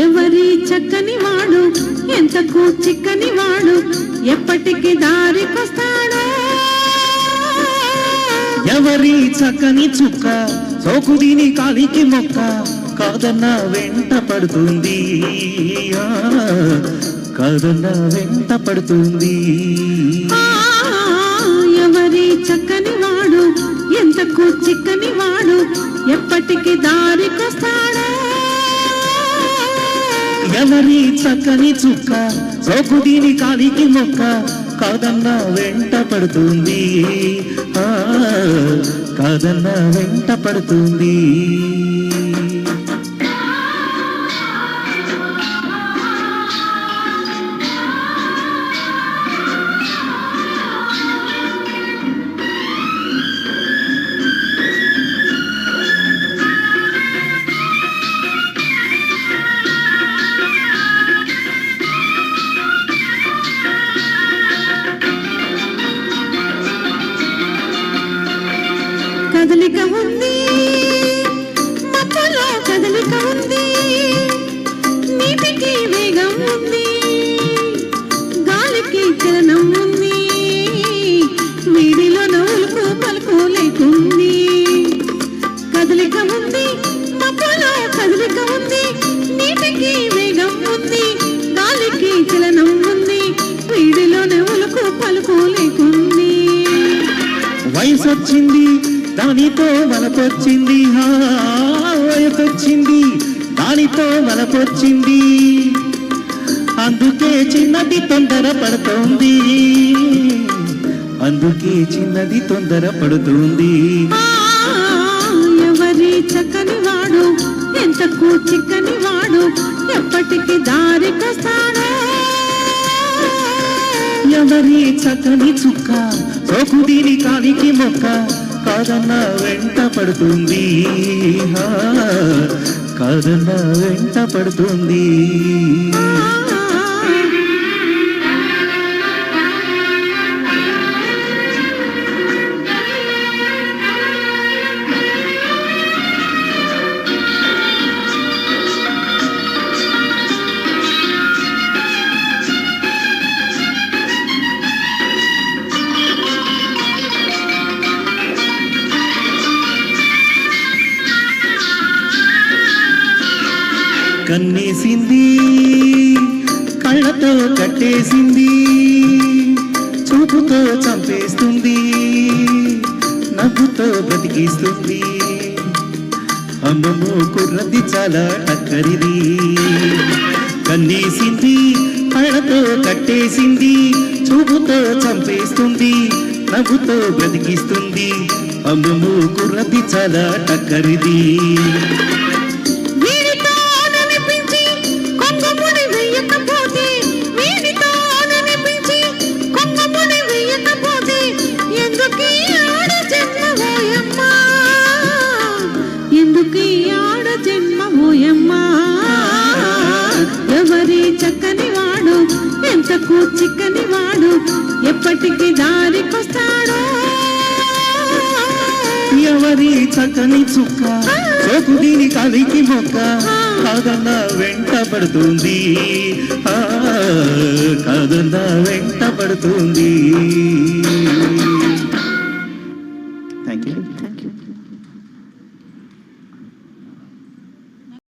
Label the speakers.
Speaker 1: ఎవరి చక్కని వాడు ఎంతకు చిక్కని వాడు ఎప్పటికి దారికొస్తాడో
Speaker 2: ఎవరి చక్కని చుక్క సోకుదీని కాలికి మొక్క కాదన్న వెంట పడుతుంది కాదన్న వెంట పడుతుంది
Speaker 1: ఎవరి చక్కని వాడు ఎంతకు చిక్కని వాడు ఎప్పటికి దారికొస్తాడో
Speaker 2: ఎవరి చక్కని చుక్క సోకుదీని కాలికి మొక్క కాదన్న వెంట పడుతుంది కాదన్న వెంట పడుతుంది
Speaker 1: కదలిక ఉంది మబ్బులో కదలిక ఉంది నీటికి వేగం ఉంది గాలికి చలనం ఉంది వీడిలో నవ్వులకు పలుకు లేకుంది కదలిక ఉంది మబ్బులో కదలిక ఉంది నీటికి వేగం ఉంది గాలికి చలనం ఉంది వీడిలో నవ్వులకు పలుకు లేకుంది
Speaker 2: వయసొచ్చింది దానితో వలపొచ్చింది వయసొచ్చింది దానితో వలపొచ్చింది అందుకే చిన్నది తొందర పడుతోంది అందుకే చిన్నది తొందర పడుతుంది
Speaker 1: ఎవరి చక్కని వాడు ఎంతకు చిక్కని వాడు ఎప్పటికి దారికొస్తాడో
Speaker 2: ఎవరి చక్కని చుక్క సోకుదీని కాలికి మొక్క కాదన్న వెంట పడుతుంది కాదన్న వెంట పడుతుంది కన్నేసింది కళ్ళతో కట్టేసింది చూపుతో చంపేస్తుంది నవ్వుతో బ్రతికిస్తుంది అమ్మమ్మో కుర్రది చాలా టక్కరిది కన్నేసింది కళ్ళతో కట్టేసింది చూపుతో చంపేస్తుంది నవ్వుతో బ్రతికిస్తుంది అమ్మమ్మో కుర్రది చాలా టక్కరిది
Speaker 1: ఎవరి చక్కని వాడు ఎంతకు చిక్కని వాడు ఎప్పటికి దారికొస్తాడో
Speaker 2: ఎవరి చక్కని చుక్క సోకుదీని కాలికి మొక్క కాదన్న వెంట పడుతుంది కాదన్న వెంట పడుతుంది